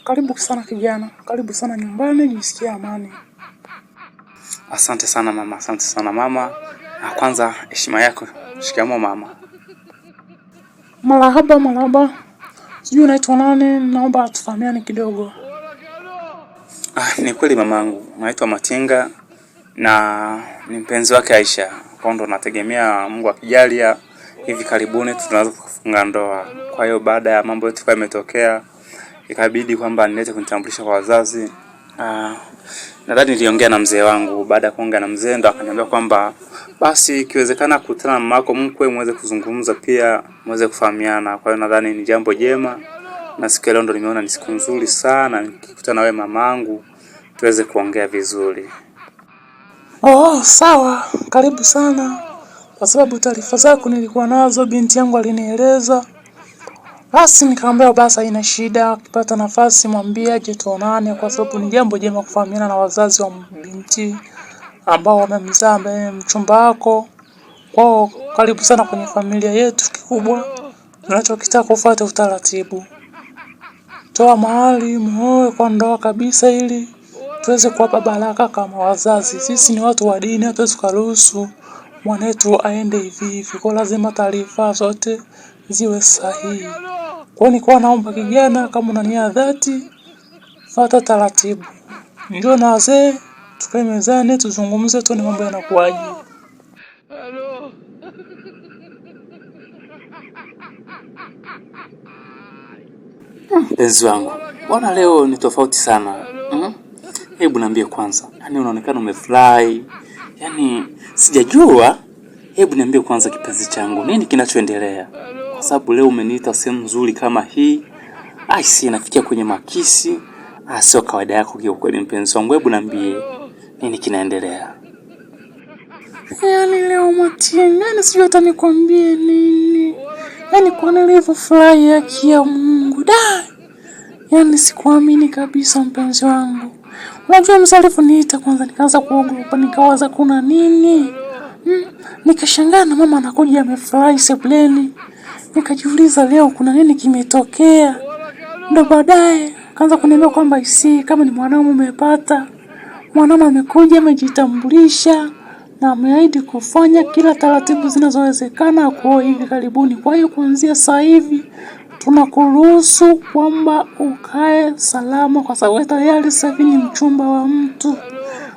Karibu sana kijana. Karibu sana nyumbani, jisikie amani. Asante sana mama, asante sana mama. Kwanza heshima yako. Shikamoo mama. Marahaba. Sijui unaitwa nani? Naomba tufahamiane kidogo. Ni kweli mamangu. Naitwa Matinga na ni mpenzi wake Aisha. Kwa ndo nategemea Mungu akijalia hivi karibuni tunaweza kufunga ndoa. Kwa hiyo baada ya mambo yote yametokea, ikabidi kwamba nilete kunitambulisha kwa wazazi. Nadhani niliongea na mzee wangu. Baada ya kuongea na mzee ndo akaniambia kwamba basi ikiwezekana kukutana na mamako mkwe muweze kuzungumza pia muweze kufahamiana. Kwa hiyo nadhani ni jambo jema na siku leo ndo nimeona ni siku nzuri sana nikikutana na wewe mamangu tuweze kuongea vizuri. Sawa. Karibu sana. Kwa sababu taarifa zako nilikuwa nazo, binti yangu alinieleza. Basi nikamwambia basi haina shida, ukipata nafasi mwambie aje tuonane kwa sababu ni jambo jema kufahamiana na wazazi wa binti ambao wamemzaa mchumba wako. Kwao karibu sana kwenye familia yetu. Kikubwa tunachokitaka kufuata utaratibu. Toa mahali muoe kwa ndoa kabisa ili tuweze kuwapa baraka kama wazazi. Sisi ni watu wa dini, hatuwezi kuruhusu mwanetu aende hivi. Kwa lazima taarifa zote ziwe sahihi. Kwa nilikuwa naomba kijana, kama una nia dhati, fuata taratibu. Njoo na wazee, tukae mezani tuzungumze tuone mambo yanakuaje. Mpenzi wangu, mbona leo ni tofauti sana? Hebu niambie kwanza. Yaani unaonekana umefurahi. Yaani sijajua. Hebu niambie kwanza kipenzi changu, nini kinachoendelea? Kwa sababu leo umeniita sehemu nzuri kama hii. Si nafikia kwenye makisi. Sio kawaida yako kiukweli mpenzi wangu. Hebu niambie nini kinaendelea? Yaani leo Matinga, sijui hata nikwambie nini. Yaani kwa nilivyofurahi haki ya Mungu. Yaani sikuamini kabisa mpenzi wangu. Unajua msalifu niita kwanza nikaanza kuogopa, nikawaza kuna nini? Nikashangaa na mama anakuja amefurahi sebuleni. Nikajiuliza leo kuna nini kimetokea? Ndo baadaye kaanza kuniambia kwamba kama ni mwanaume umepata. Mwanaume amekuja amejitambulisha na ameahidi kufanya kila taratibu zinazowezekana kwa hivi karibuni. Kwa hiyo kuanzia sasa hivi tunakuruhusu kwamba ukae salama kwa sababu tayari sasa hivi ni mchumba wa mtu.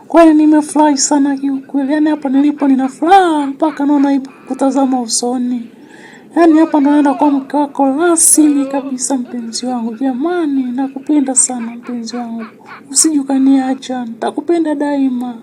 Kwa hiyo nimefurahi sana kiukweli. Yaani hapa nilipo nina furaha mpaka naona aibu kutazama usoni. Yaani hapa naenda kwa mke wako rasmi kabisa mpenzi wangu. Jamani, nakupenda sana mpenzi wangu. Usije ukaniacha, nitakupenda daima.